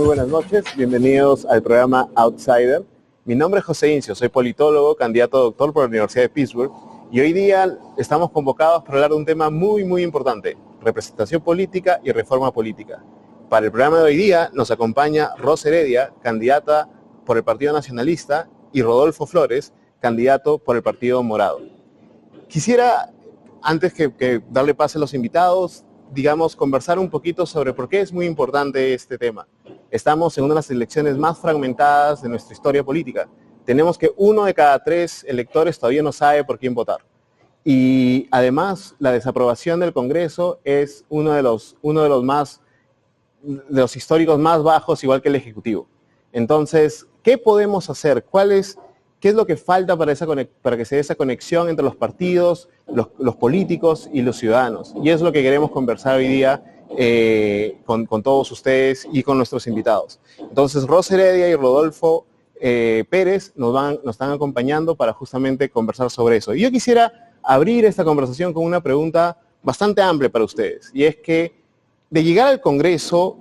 Muy buenas noches, bienvenidos al programa Outsider. Mi nombre es José Incio, soy politólogo, candidato a doctor por la Universidad de Pittsburgh y hoy día estamos convocados para hablar de un tema muy importante, representación política y reforma política. Para el programa de hoy día nos acompaña Rosa Heredia, candidata por el Partido Nacionalista, y Rodolfo Flores, candidato por el Partido Morado. Quisiera, antes que darle pase a los invitados, conversar un poquito sobre por qué es muy importante este tema. Estamos en una de las elecciones más fragmentadas de nuestra historia política. Tenemos que 1 de cada 3 electores todavía no sabe por quién votar. Y además, la desaprobación del Congreso es uno de los históricos más bajos, igual que el Ejecutivo. Entonces, ¿qué podemos hacer? ¿Qué es lo que falta para que se dé esa conexión entre los partidos, los políticos y los ciudadanos? Y es lo que queremos conversar hoy día con todos ustedes y con nuestros invitados. Entonces, Rosa Heredia y Rodolfo Pérez nos están acompañando para justamente conversar sobre eso. Y yo quisiera abrir esta conversación con una pregunta bastante amplia para ustedes. Y es que, de llegar al Congreso,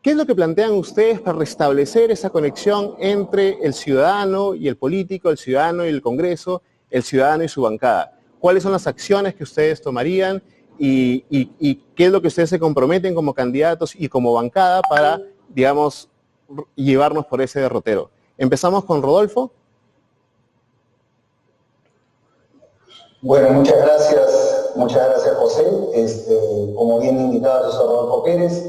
¿qué es lo que plantean ustedes para restablecer esa conexión entre el ciudadano y el político, el ciudadano y el Congreso, el ciudadano y su bancada? ¿Cuáles son las acciones que ustedes tomarían y qué es lo que ustedes se comprometen como candidatos y como bancada para, llevarnos por ese derrotero? Empezamos con Rodolfo. Bueno, muchas gracias José. Como bien indicado, yo soy Rodolfo Pérez,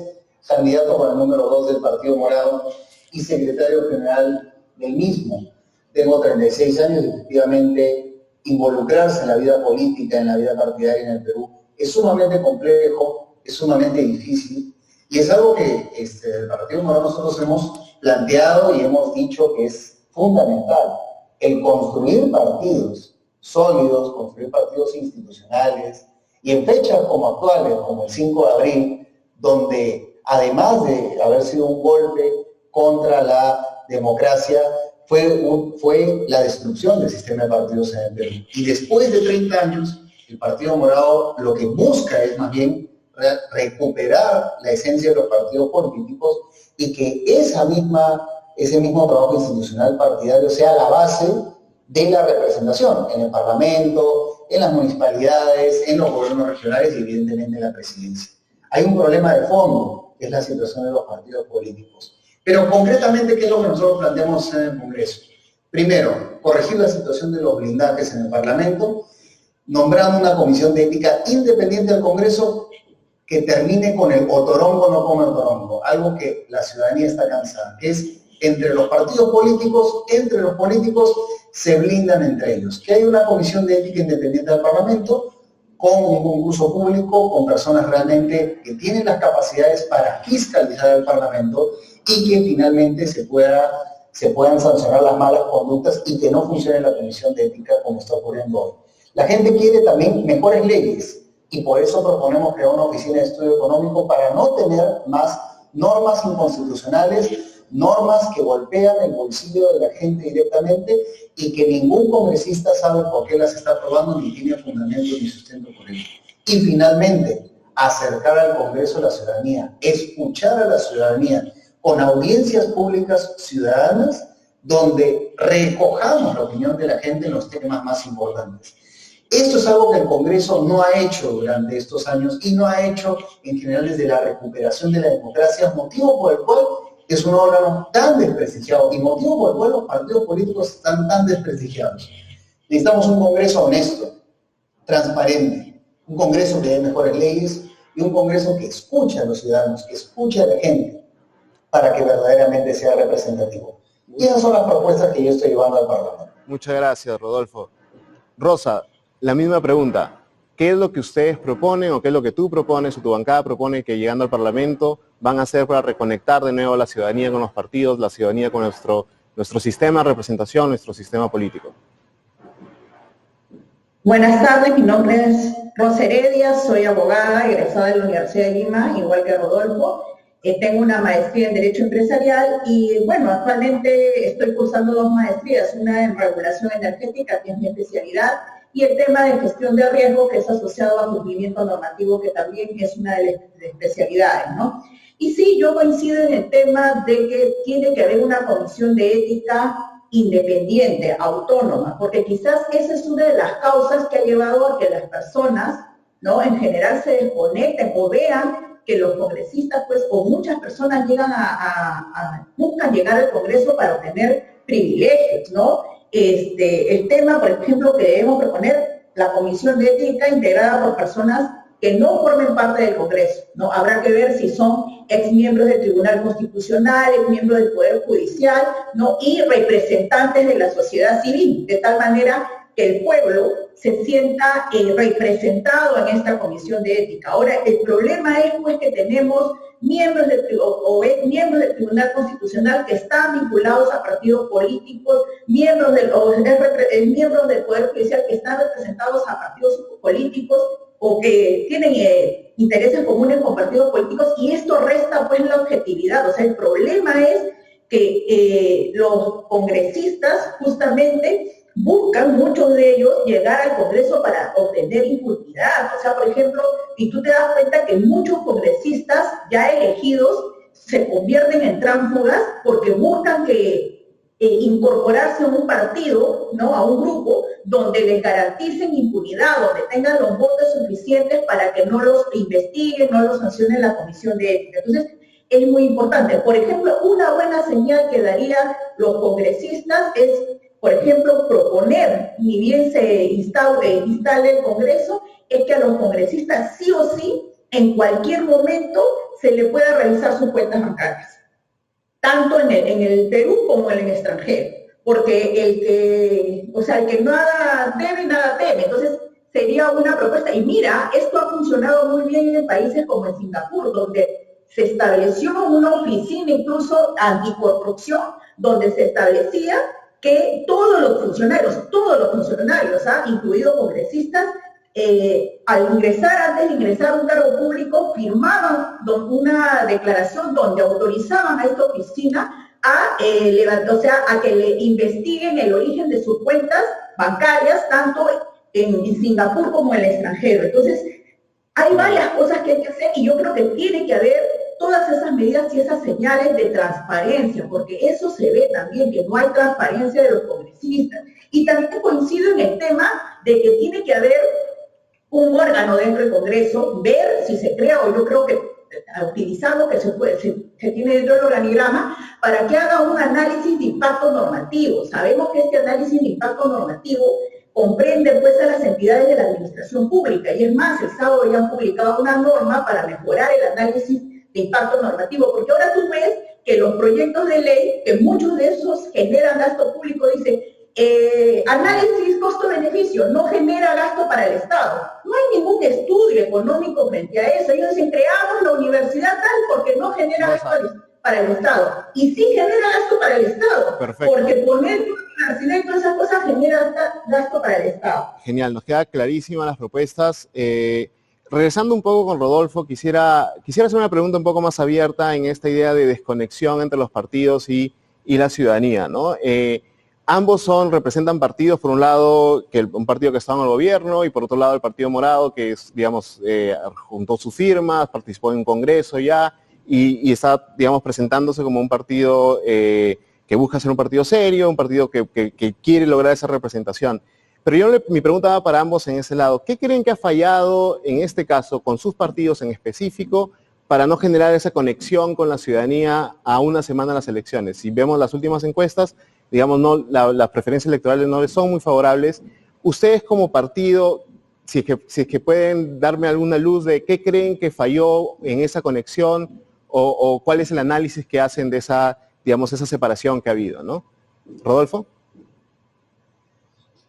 candidato con el número 2 del Partido Morado y secretario general del mismo. Tengo 36 años y efectivamente involucrarse en la vida política, en la vida partidaria en el Perú es sumamente complejo, es sumamente difícil y es algo que el Partido Morado nosotros hemos planteado y hemos dicho que es fundamental, el construir partidos sólidos, construir partidos institucionales y en fechas como actuales, como el 5 de abril, donde además de haber sido un golpe contra la democracia, fue la destrucción del sistema de partidos en el Perú. Y después de 30 años, el Partido Morado lo que busca es más bien recuperar la esencia de los partidos políticos y que ese mismo trabajo institucional partidario sea la base de la representación en el Parlamento, en las municipalidades, en los gobiernos regionales y evidentemente en la presidencia. Hay un problema de fondo, que es la situación de los partidos políticos. Pero concretamente, ¿qué es lo que nosotros planteamos en el Congreso? Primero, corregir la situación de los blindajes en el Parlamento, nombrando una comisión de ética independiente del Congreso que termine con el otorongo no come otorongo, algo que la ciudadanía está cansada, que es entre los partidos políticos, entre los políticos se blindan entre ellos. Que hay una comisión de ética independiente del Parlamento con un concurso público, con personas realmente que tienen las capacidades para fiscalizar el Parlamento y que finalmente se puedan sancionar las malas conductas y que no funcione la comisión de ética como está ocurriendo hoy. La gente quiere también mejores leyes y por eso proponemos crear una oficina de estudio económico para no tener más normas inconstitucionales, normas que golpean el bolsillo de la gente directamente y que ningún congresista sabe por qué las está aprobando ni tiene fundamento ni sustento por ello. Y finalmente, acercar al Congreso a la ciudadanía, escuchar a la ciudadanía con audiencias públicas ciudadanas donde recojamos la opinión de la gente en los temas más importantes. Esto es algo que el Congreso no ha hecho durante estos años y no ha hecho en general desde la recuperación de la democracia, motivo por el cual es un órgano tan desprestigiado y motivo por el cual los partidos políticos están tan desprestigiados. Necesitamos un Congreso honesto, transparente, un Congreso que dé mejores leyes y un Congreso que escuche a los ciudadanos, que escuche a la gente para que verdaderamente sea representativo. Y esas son las propuestas que yo estoy llevando al Parlamento. Muchas gracias, Rodolfo. Rosa, la misma pregunta. ¿Qué es lo que ustedes proponen o qué es lo que tú propones o tu bancada propone que llegando al Parlamento van a hacer para reconectar de nuevo a la ciudadanía con los partidos, la ciudadanía con nuestro sistema de representación, nuestro sistema político? Buenas tardes, mi nombre es Rosa Heredia, soy abogada, egresada de la Universidad de Lima, igual que Rodolfo. Tengo una maestría en Derecho Empresarial y, bueno, actualmente estoy cursando 2 maestrías, una en Regulación Energética, que es mi especialidad, y el tema de gestión de riesgo, que es asociado a cumplimiento normativo, que también es una de las especialidades, ¿no? Y sí, yo coincido en el tema de que tiene que haber una comisión de ética independiente, autónoma, porque quizás esa es una de las causas que ha llevado a que las personas, ¿no?, en general se desconecten o vean que los congresistas, pues, o muchas personas llegan buscan llegar al Congreso para obtener privilegios, ¿no? El tema, por ejemplo, que debemos proponer, la comisión de ética integrada por personas que no formen parte del Congreso, ¿no? Habrá que ver si son exmiembros del Tribunal Constitucional, exmiembros del Poder Judicial, ¿no? Y representantes de la sociedad civil, de tal manera que el pueblo se sienta representado en esta comisión de ética. Ahora, el problema es, pues, que tenemos miembros del Tribunal Constitucional que están vinculados a partidos políticos, miembros del Poder Judicial que están representados a partidos políticos o que tienen intereses comunes con partidos políticos, y esto resta, pues, la objetividad. O sea, el problema es que los congresistas justamente buscan, muchos de ellos, llegar al Congreso para obtener impunidad. O sea, por ejemplo, y tú te das cuenta que muchos congresistas ya elegidos se convierten en tránsfugas porque buscan incorporarse a un partido, ¿no?, a un grupo donde les garanticen impunidad, donde tengan los votos suficientes para que no los investiguen, no los sancionen la comisión de ética. Entonces, es muy importante. Por ejemplo, una buena señal que darían los congresistas es, por ejemplo, proponer, ni bien se instale el Congreso, es que a los congresistas sí o sí, en cualquier momento, se le pueda revisar sus cuentas bancarias, tanto en el Perú como en el extranjero, porque el que nada debe, nada teme. Entonces, sería una propuesta. Y mira, esto ha funcionado muy bien en países como en Singapur, donde se estableció una oficina incluso anticorrupción, donde se establecía que todos los funcionarios, incluidos congresistas, antes de ingresar a un cargo público, firmaban una declaración donde autorizaban a esta oficina a que le investiguen el origen de sus cuentas bancarias, tanto en Singapur como en el extranjero. Entonces, hay varias cosas que hay que hacer, y yo creo que tiene que haber todas esas medidas y esas señales de transparencia, porque eso se ve también, que no hay transparencia de los congresistas. Y también coincido en el tema de que tiene que haber un órgano dentro del Congreso, ver si se crea, o yo creo que utilizando que se tiene dentro del organigrama, para que haga un análisis de impacto normativo. Sabemos que este análisis de impacto normativo comprende, pues, a las entidades de la administración pública, y es más, el sábado ya han publicado una norma para mejorar el análisis de impacto normativo, porque ahora tú ves que los proyectos de ley, que muchos de esos generan gasto público, dice análisis costo-beneficio, no genera gasto para el Estado. No hay ningún estudio económico frente a eso. Ellos dicen, creamos la universidad tal porque no genera gasto para el Estado. Y sí genera gasto para el Estado. Perfecto. Porque poner universidad y todas esas cosas genera gasto para el Estado. Genial, nos quedan clarísimas las propuestas. Regresando un poco con Rodolfo, quisiera hacer una pregunta un poco más abierta en esta idea de desconexión entre los partidos y la ciudadanía, ¿no? Ambos representan partidos, por un lado un partido que está en el gobierno, y por otro lado el Partido Morado, que es, digamos, juntó sus firmas, participó en un congreso ya, y está, digamos, presentándose como un partido que busca ser un partido serio, un partido que quiere lograr esa representación. Pero mi pregunta va para ambos en ese lado. ¿Qué creen que ha fallado en este caso con sus partidos en específico para no generar esa conexión con la ciudadanía a una semana de las elecciones? Si vemos las últimas encuestas, digamos, las preferencias electorales no les son muy favorables. Ustedes como partido, si es que pueden darme alguna luz de qué creen que falló en esa conexión, o cuál es el análisis que hacen de esa, digamos, esa separación que ha habido, ¿no? Rodolfo.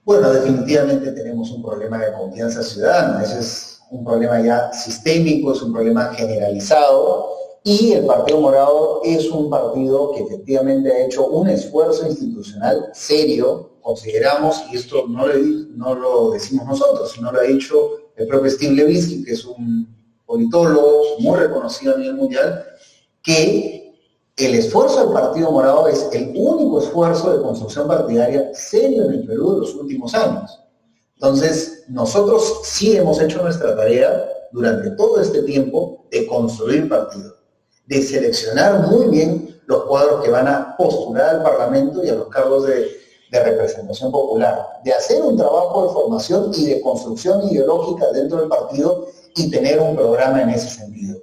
Bueno, definitivamente tenemos un problema de confianza ciudadana. Ese es un problema ya sistémico, es un problema generalizado. Y el Partido Morado es un partido que efectivamente ha hecho un esfuerzo institucional serio, consideramos, y esto no lo decimos nosotros, sino lo ha dicho el propio Steve Levitsky, que es un politólogo muy reconocido a nivel mundial, que el esfuerzo del Partido Morado es el único esfuerzo de construcción partidaria serio en el Perú de los últimos años. Entonces, nosotros sí hemos hecho nuestra tarea durante todo este tiempo de construir partido. de seleccionar muy bien los cuadros que van a postular al Parlamento y a los cargos de representación popular, de hacer un trabajo de formación y de construcción ideológica dentro del partido y tener un programa en ese sentido.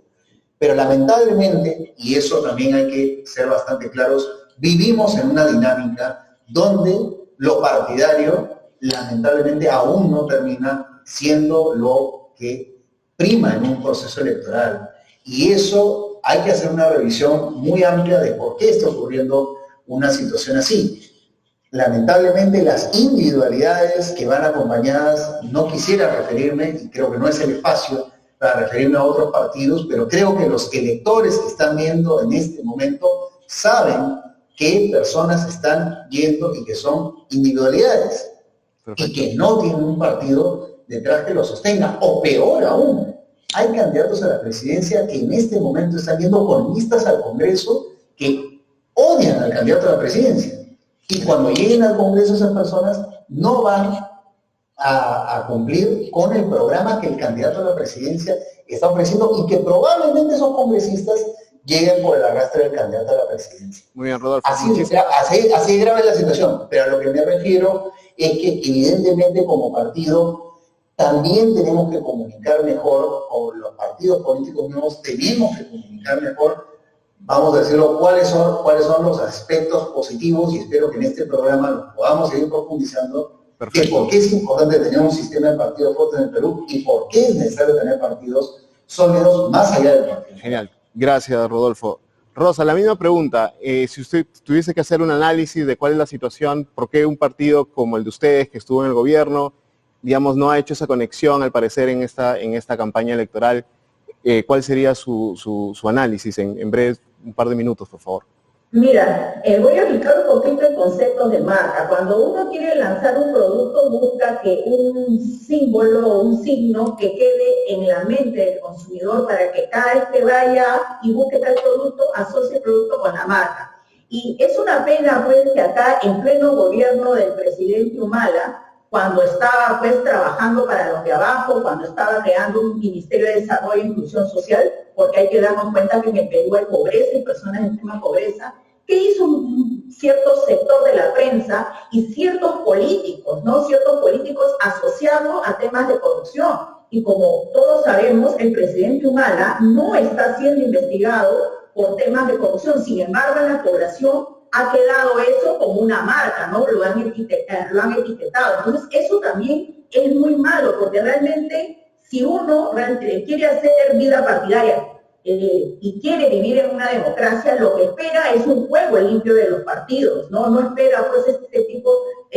Pero lamentablemente, y eso también hay que ser bastante claros, vivimos en una dinámica donde lo partidario lamentablemente aún no termina siendo lo que prima en un proceso electoral. Y eso hay que hacer una revisión muy amplia de por qué está ocurriendo una situación así. Lamentablemente las individualidades que van acompañadas, no quisiera referirme, y creo que no es el espacio para referirme a otros partidos, pero creo que los electores que están viendo en este momento saben qué personas están yendo y que son individualidades. Perfecto. Y que no tienen un partido detrás que lo sostenga, o peor aún, hay candidatos a la presidencia que en este momento están yendo con listas al Congreso que odian al candidato a la presidencia. Y cuando lleguen al Congreso esas personas no van a cumplir con el programa que el candidato a la presidencia está ofreciendo y que probablemente esos congresistas lleguen por el arrastre del candidato a la presidencia. Muy bien, Rodolfo. Así grave es la situación, pero a lo que me refiero es que evidentemente como partido también tenemos que comunicar mejor, o los partidos políticos nuevos tenemos que comunicar mejor, vamos a decirlo, cuáles son los aspectos positivos, y espero que en este programa lo podamos seguir profundizando, de por qué es importante tener un sistema de partidos fuerte en el Perú y por qué es necesario tener partidos sólidos más allá del partido. Genial, gracias Rodolfo. Rosa, la misma pregunta, si usted tuviese que hacer un análisis de cuál es la situación, por qué un partido como el de ustedes, que estuvo en el gobierno, digamos, no ha hecho esa conexión, al parecer, en esta campaña electoral, ¿cuál sería su análisis en breve, un par de minutos, por favor? Mira, voy a explicar un poquito el concepto de marca. Cuando uno quiere lanzar un producto, busca que un símbolo o un signo que quede en la mente del consumidor para que cada vez que vaya y busque tal producto, asocie el producto con la marca. Y es una pena, pues, que acá, en pleno gobierno del presidente Humala, cuando estaba pues trabajando para los de abajo, cuando estaba creando un Ministerio de Desarrollo e Inclusión Social, porque hay que darnos cuenta que en el Perú hay pobreza y personas en extrema pobreza, que hizo un cierto sector de la prensa y ciertos políticos, ¿no? Ciertos políticos asociados a temas de corrupción. Y como todos sabemos, el presidente Humala no está siendo investigado por temas de corrupción. Sin embargo, en la población ha quedado eso como una marca, ¿no? Lo han etiquetado. Entonces, eso también es muy malo, porque realmente, si uno realmente quiere hacer vida partidaria y quiere vivir en una democracia, lo que espera es un juego limpio de los partidos, ¿no? No espera, pues, este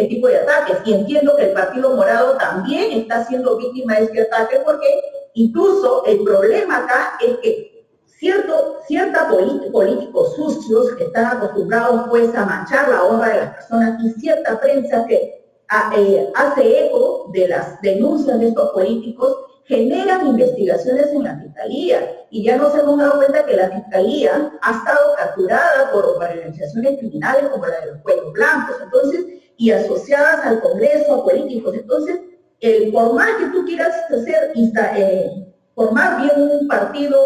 tipo de ataques. Y entiendo que el Partido Morado también está siendo víctima de este ataque, porque incluso el problema acá es que políticos sucios que están acostumbrados pues a manchar la honra de las personas, y cierta prensa que hace eco de las denuncias de estos políticos, generan investigaciones en la Fiscalía, y ya nos hemos dado cuenta que la Fiscalía ha estado capturada por organizaciones criminales como la de los cuellos blancos, entonces, y asociadas al Congreso, a políticos. Entonces, por más que tú quieras hacer formar bien un partido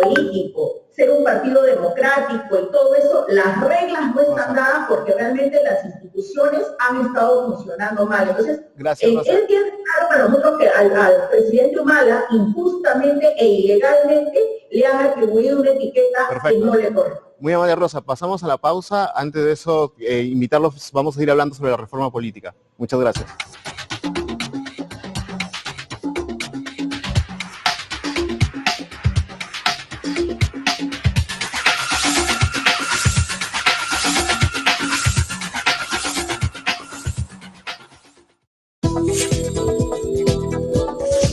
político, ser un partido democrático y todo eso, las reglas no están dadas porque realmente las instituciones han estado funcionando mal. Entonces, él tiene claro para nosotros que al presidente Humala injustamente e ilegalmente le han atribuido una etiqueta que no le corresponde. Muy amable, Rosa. Pasamos a la pausa. Antes de eso, invitarlos, vamos a ir hablando sobre la reforma política. Muchas gracias.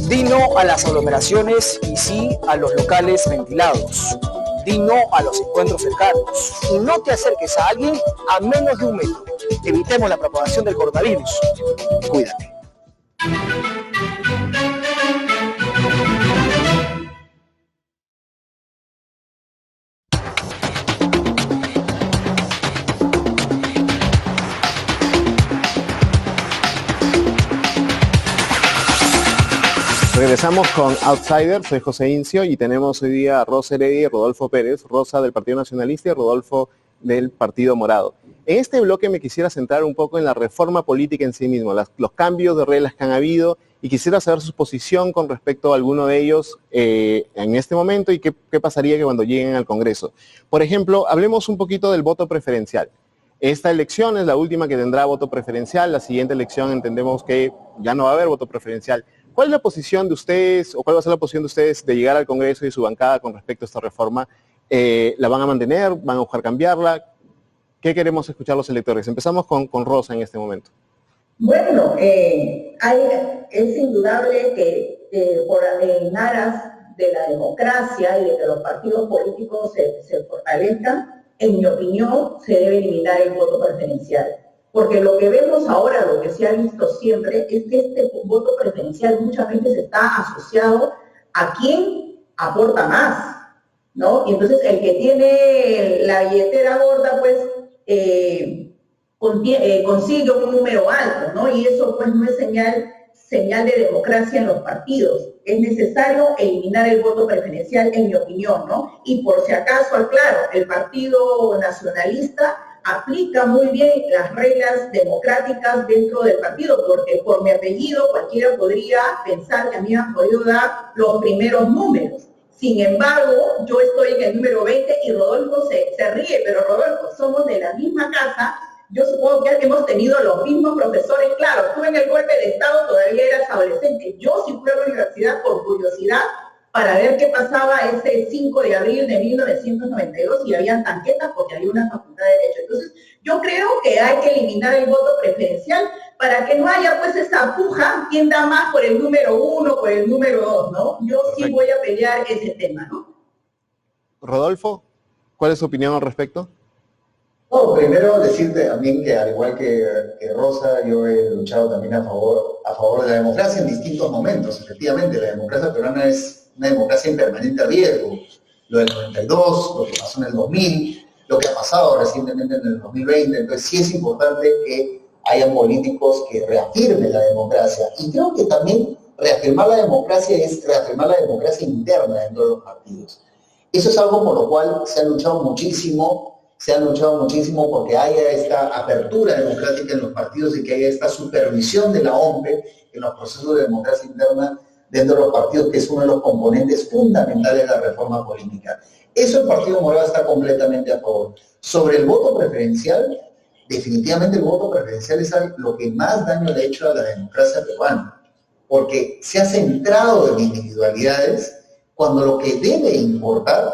Di no a las aglomeraciones y sí a los locales ventilados. Di no a los encuentros cercanos. Y no te acerques a alguien a menos de 1 metro. Evitemos la propagación del coronavirus. Cuídate. Regresamos con Outsider, soy José Incio y tenemos hoy día a Rosa Heredia y Rodolfo Pérez, Rosa del Partido Nacionalista y Rodolfo del Partido Morado. En este bloque me quisiera centrar un poco en la reforma política en sí mismo, los cambios de reglas que han habido, y quisiera saber su posición con respecto a alguno de ellos en este momento y qué pasaría que cuando lleguen al Congreso. Por ejemplo, hablemos un poquito del voto preferencial. Esta elección es la última que tendrá voto preferencial, la siguiente elección entendemos que ya no va a haber voto preferencial. ¿Cuál es la posición de ustedes, o cuál va a ser la posición de ustedes de llegar al Congreso y su bancada con respecto a esta reforma? ¿La van a mantener? ¿Van a buscar cambiarla? ¿Qué queremos escuchar los electores? Empezamos con Rosa en este momento. Bueno, es indudable que en aras de la democracia y de que los partidos políticos se fortalezcan, en mi opinión, se debe eliminar el voto preferencial. Porque lo que vemos ahora, lo que se ha visto siempre, es que este voto preferencial muchas veces está asociado a quién aporta más, ¿no? Y entonces el que tiene la billetera gorda, pues, consigue un número alto, ¿no? Y eso, pues, no es señal de democracia en los partidos. Es necesario eliminar el voto preferencial, en mi opinión, ¿no? Y por si acaso, aclaro, el Partido Nacionalista aplica muy bien las reglas democráticas dentro del partido, porque por mi apellido cualquiera podría pensar que a mí me han podido dar los primeros números. Sin embargo, yo estoy en el número 20 y Rodolfo se ríe, pero Rodolfo, somos de la misma casa. Yo supongo que hemos tenido los mismos profesores. Claro, tú en el golpe de Estado todavía eras adolescente. Yo sí fui a la universidad por curiosidad para ver qué pasaba ese 5 de abril de 1992 y habían tanquetas porque había una facultad de Derecho. Entonces, yo creo que hay que eliminar el voto preferencial para que no haya pues esa puja, quién da más por el número 1, por el número 2, ¿no? Yo sí voy a pelear ese tema, ¿no? Rodolfo, ¿cuál es su opinión al respecto? No, primero decirte también que al igual que Rosa, yo he luchado también a favor de la democracia en distintos momentos. Efectivamente, la democracia peruana es una democracia en permanente riesgo. Lo del 92, lo que pasó en el 2000, lo que ha pasado recientemente en el 2020. Entonces sí es importante que hayan políticos que reafirmen la democracia. Y creo que también reafirmar la democracia es reafirmar la democracia interna dentro de los partidos. Eso es algo por lo cual se ha luchado muchísimo porque haya esta apertura democrática en los partidos y que haya esta supervisión de la OMPE en los procesos de democracia interna dentro de los partidos, que es uno de los componentes fundamentales de la reforma política. Eso el Partido Morado está completamente a favor. Sobre el voto preferencial, definitivamente el voto preferencial es lo que más daño le ha hecho a la democracia peruana, porque se ha centrado en individualidades cuando lo que debe importar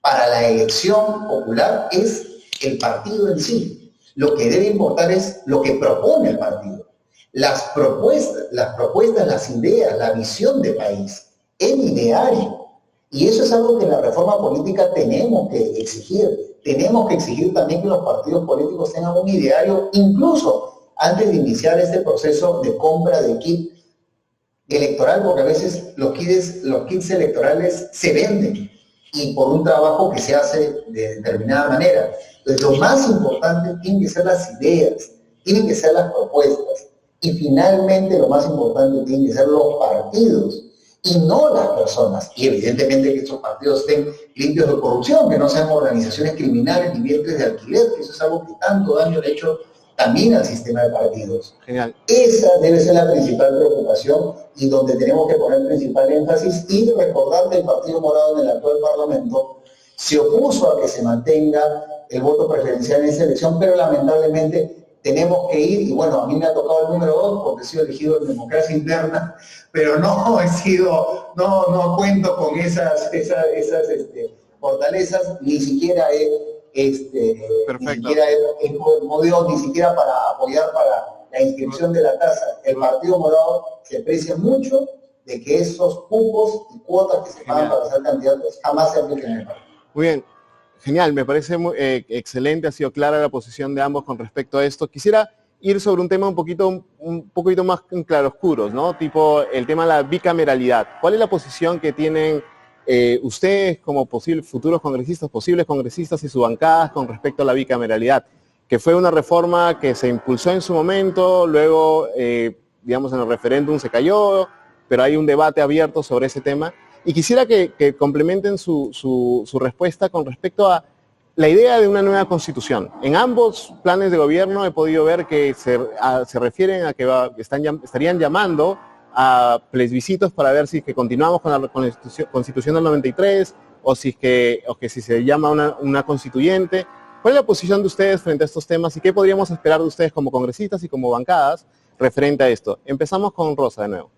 para la elección popular es el partido en sí. Lo que debe importar es lo que propone el partido. Las propuestas, las ideas, la visión de país, el ideario. Y eso es algo que en la reforma política tenemos que exigir. Tenemos que exigir también que los partidos políticos tengan un ideario, incluso antes de iniciar este proceso de compra de kit electoral, porque a veces los kits electorales se venden y por un trabajo que se hace de determinada manera. Entonces, lo más importante tienen que ser las ideas, tienen que ser las propuestas, y finalmente lo más importante tienen que ser los partidos, y no las personas. Y evidentemente que estos partidos estén limpios de corrupción, que no sean organizaciones criminales ni vientres de alquiler, que eso es algo que tanto daño le ha hecho también al sistema de partidos. Genial. Esa debe ser la principal preocupación y donde tenemos que poner principal énfasis, y recordar que el Partido Morado en el actual Parlamento se opuso a que se mantenga el voto preferencial en esa elección, pero lamentablemente tenemos que ir, y bueno, a mí me ha tocado el número 2 porque he sido elegido en democracia interna, pero no cuento con esas fortalezas, ni siquiera podido ni siquiera para apoyar para la inscripción de la tasa. El Partido Morado se aprecia mucho de que esos cupos y cuotas que se pagan para ser candidatos jamás se apliquen en el partido. Muy bien, genial, me parece muy, excelente, ha sido clara la posición de ambos con respecto a esto. Quisiera ir sobre un tema un poquito más claroscuros, ¿no? Tipo el tema de la bicameralidad. ¿Cuál es la posición que tienen ustedes como futuros congresistas, posibles congresistas y sus bancadas con respecto a la bicameralidad? Que fue una reforma que se impulsó en su momento, luego, digamos, en el referéndum se cayó, pero hay un debate abierto sobre ese tema. Y quisiera que complementen su respuesta con respecto a la idea de una nueva constitución. En ambos planes de gobierno he podido ver que se refieren a que estarían llamando a plebiscitos para ver si es que continuamos con la constitución del 93 o si se llama una constituyente. ¿Cuál es la posición de ustedes frente a estos temas y qué podríamos esperar de ustedes como congresistas y como bancadas referente a esto? Empezamos con Rosa de nuevo.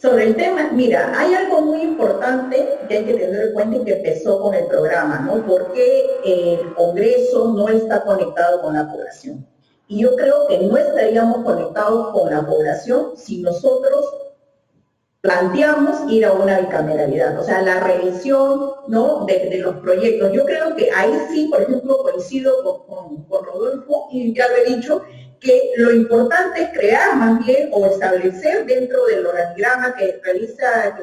Sobre el tema, mira, hay algo muy importante que hay que tener en cuenta y que empezó con el programa, ¿no? ¿Por qué el Congreso no está conectado con la población? Y yo creo que no estaríamos conectados con la población si nosotros planteamos ir a una bicameralidad, o sea, la revisión, ¿no?, de los proyectos. Yo creo que ahí sí, por ejemplo, coincido con Rodolfo, y ya lo he dicho, que lo importante es crear más bien o establecer dentro del organigrama que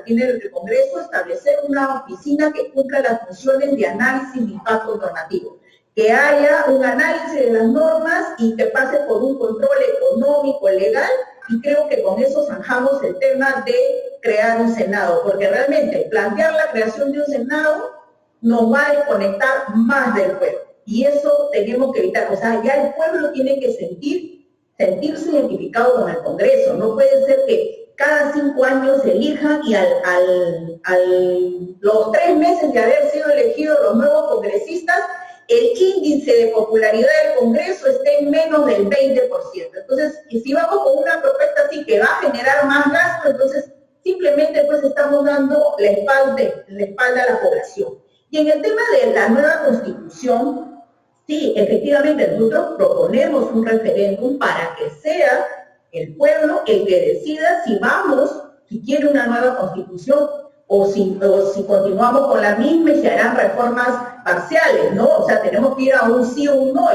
tiene el Congreso, establecer una oficina que cumpla las funciones de análisis de impacto normativo, que haya un análisis de las normas y que pase por un control económico, legal, y creo que con eso zanjamos el tema de crear un Senado, porque realmente plantear la creación de un Senado nos va a desconectar más del pueblo. Y eso tenemos que evitar. O sea, ya el pueblo tiene que sentirse identificado con el Congreso. No puede ser que cada 5 años se elijan y los 3 meses de haber sido elegidos los nuevos congresistas, el índice de popularidad del Congreso esté en menos del 20%. Entonces, y si vamos con una propuesta así que va a generar más gasto, entonces simplemente pues estamos dando la espalda a la población. Y en el tema de la nueva Constitución, sí, efectivamente nosotros proponemos un referéndum para que sea el pueblo el que decida si quiere una nueva Constitución o si continuamos con la misma y se harán reformas parciales, ¿no? O sea, tenemos que ir a un sí o un no,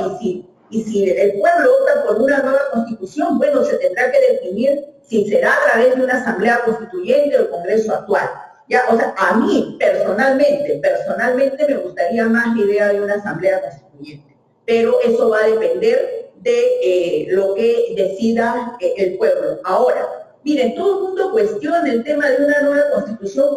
y si el pueblo opta por una nueva Constitución, bueno, se tendrá que definir si será a través de una asamblea constituyente o el Congreso actual. Ya, o sea, a mí personalmente me gustaría más la idea de una asamblea constituyente, pero eso va a depender de lo que decida el pueblo. Ahora, miren, todo el mundo cuestiona el tema de una nueva constitución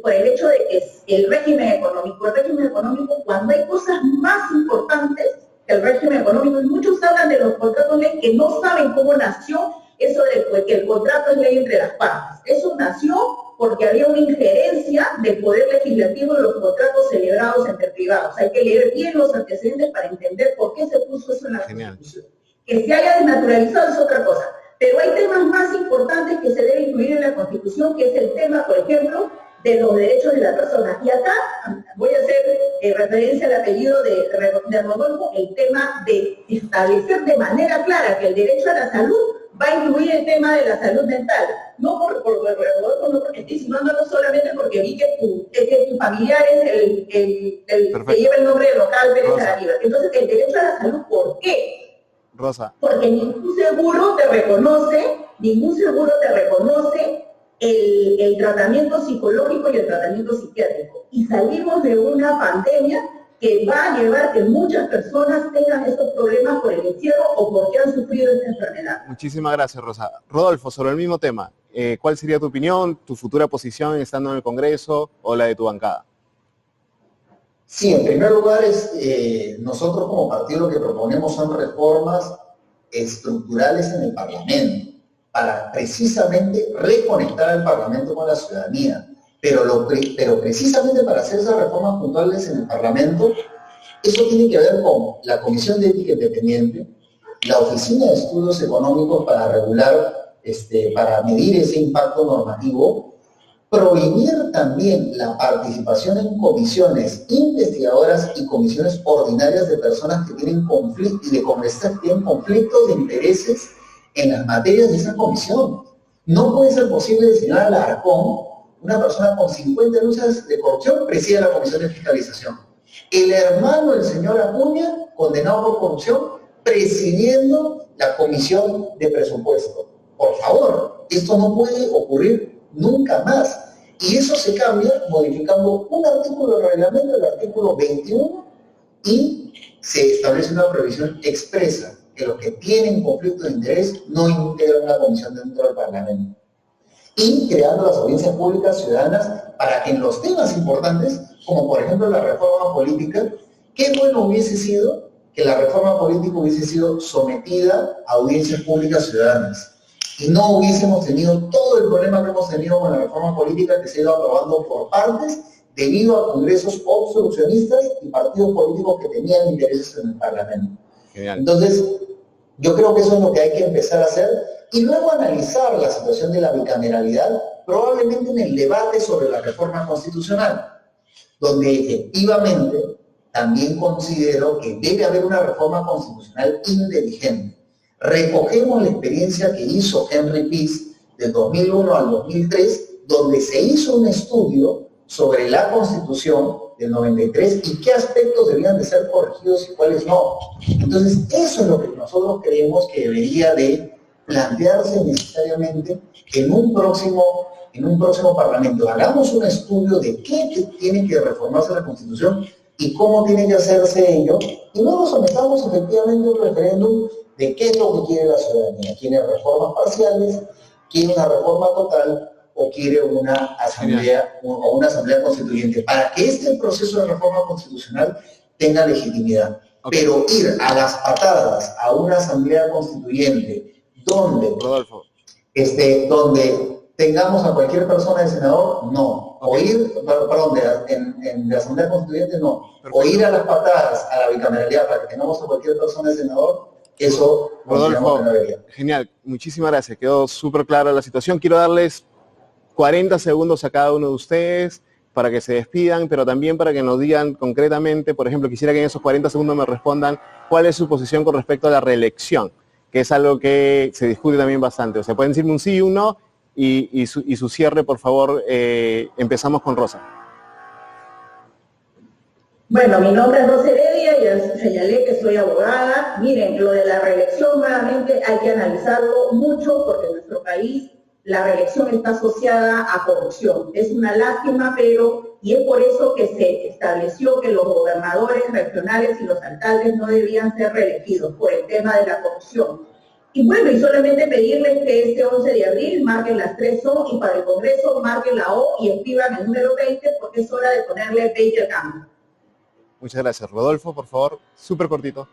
por el hecho de que es el régimen económico. El régimen económico, cuando hay cosas más importantes que el régimen económico, y muchos hablan de los contratos de ley que no saben cómo nació eso de que el contrato es ley entre las partes. Eso nació porque había una injerencia del poder legislativo en los contratos celebrados entre privados. Hay que leer bien los antecedentes para entender por qué se puso eso en la Constitución. Que se haya desnaturalizado es otra cosa. Pero hay temas más importantes que se deben incluir en la Constitución, que es el tema, por ejemplo, de los derechos de la persona. Y acá voy a hacer referencia al apellido de Rodolfo, el tema de establecer de manera clara que el derecho a la salud va a incluir el tema de la salud mental. No porque estoy insinuándolo solamente porque vi que tu familiar es el que lleva el nombre del local Pérez Aravena. Entonces, el derecho a la salud, ¿por qué? Rosa. Porque ningún seguro te reconoce el tratamiento psicológico y el tratamiento psiquiátrico. Y salimos de una pandemia que va a llevar que muchas personas tengan estos problemas por el encierro o porque han sufrido esta enfermedad. Muchísimas gracias, Rosa. Rodolfo, sobre el mismo tema, ¿cuál sería tu opinión, tu futura posición estando en el Congreso o la de tu bancada? Sí, en primer lugar, nosotros como partido lo que proponemos son reformas estructurales en el Parlamento, para precisamente reconectar al Parlamento con la ciudadanía. Pero precisamente para hacer esas reformas puntuales en el Parlamento, eso tiene que ver con la Comisión de Ética Independiente, la Oficina de Estudios Económicos para regular, para medir ese impacto normativo, prohibir también la participación en comisiones investigadoras y comisiones ordinarias de personas que tienen conflictos y de congresistas que tienen conflictos de intereses en las materias de esa comisión. No puede ser posible señor Alarcón, una persona con 50 denuncias de corrupción, preside la Comisión de Fiscalización. El hermano del señor Acuña, condenado por corrupción, presidiendo la Comisión de Presupuesto. Por favor, esto no puede ocurrir nunca más. Y eso se cambia modificando un artículo del reglamento, el artículo 21, y se establece una prohibición expresa que los que tienen conflicto de interés no integran una comisión dentro del Parlamento. Y creando las audiencias públicas ciudadanas para que en los temas importantes, como por ejemplo la reforma política, qué bueno hubiese sido que la reforma política hubiese sido sometida a audiencias públicas ciudadanas y no hubiésemos tenido todo el problema que hemos tenido con la reforma política que se ha ido aprobando por partes debido a congresos obstruccionistas y partidos políticos que tenían intereses en el Parlamento. Genial. Entonces, yo creo que eso es lo que hay que empezar a hacer y luego analizar la situación de la bicameralidad, probablemente en el debate sobre la reforma constitucional, donde efectivamente también considero que debe haber una reforma constitucional inteligente. Recogemos la experiencia que hizo Henry Pease del 2001 al 2003, donde se hizo un estudio sobre la Constitución del 93 y qué aspectos debían de ser corregidos y cuáles no. Entonces, eso es lo que nosotros creemos que debería de plantearse necesariamente en un próximo Parlamento. Hagamos un estudio de qué tiene que reformarse la Constitución y cómo tiene que hacerse ello, y luego sometamos efectivamente un referéndum de qué es lo que quiere la ciudadanía. ¿Quiere reformas parciales? ¿Quiere una reforma total? ¿O quiere una asamblea o una asamblea constituyente? Para que este proceso de reforma constitucional tenga legitimidad. Okay. Pero ir a las patadas a una asamblea constituyente donde, Rodolfo, donde tengamos a cualquier persona de senador, no. Okay. O ir, perdón, en la asamblea constituyente, no. Perfecto. O ir a las patadas a la bicameralidad para que tengamos a cualquier persona de senador, eso Rodolfo, no debería. Genial, muchísimas gracias, quedó súper clara la situación. Quiero darles 40 segundos a cada uno de ustedes para que se despidan, pero también para que nos digan concretamente, por ejemplo, quisiera que en esos 40 segundos me respondan cuál es su posición con respecto a la reelección, que es algo que se discute también bastante. O sea, pueden decirme un sí y un no, y su cierre, por favor. Empezamos con Rosa. Bueno, mi nombre es Rosa Heredia, ya señalé que soy abogada. Miren, lo de la reelección nuevamente hay que analizarlo mucho porque en nuestro país la reelección está asociada a corrupción. Es una lástima, y es por eso que se estableció que los gobernadores regionales y los alcaldes no debían ser reelegidos por el tema de la corrupción. Y bueno, y solamente pedirles que este 11 de abril marquen las 3 O y para el Congreso marquen la O y escriban el número 20 porque es hora de ponerle 20 al cambio. Muchas gracias. Rodolfo, por favor, súper cortito.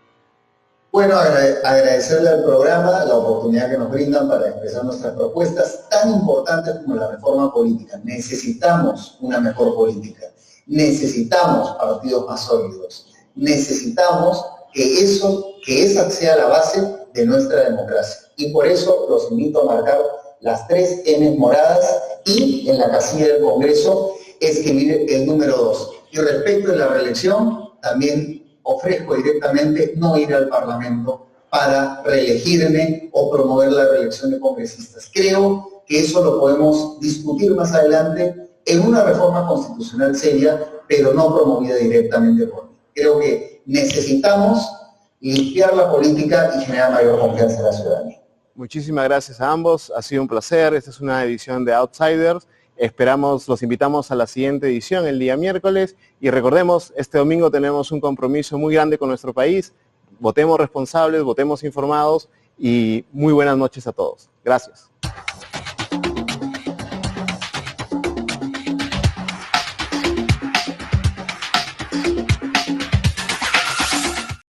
Bueno, agradecerle al programa la oportunidad que nos brindan para expresar nuestras propuestas tan importantes como la reforma política. Necesitamos una mejor política, necesitamos partidos más sólidos, necesitamos que esa sea la base de nuestra democracia. Y por eso los invito a marcar las 3 N moradas y en la casilla del Congreso escribir el número 2. Y respecto de la reelección, también ofrezco directamente no ir al Parlamento para reelegirme o promover la reelección de congresistas. Creo que eso lo podemos discutir más adelante en una reforma constitucional seria, pero no promovida directamente por mí. Creo que necesitamos limpiar la política y generar mayor confianza en la ciudadanía. Muchísimas gracias a ambos, ha sido un placer. Esta es una edición de Outsiders. Los invitamos a la siguiente edición el día miércoles y recordemos, este domingo tenemos un compromiso muy grande con nuestro país. Votemos responsables, votemos informados y muy buenas noches a todos. Gracias.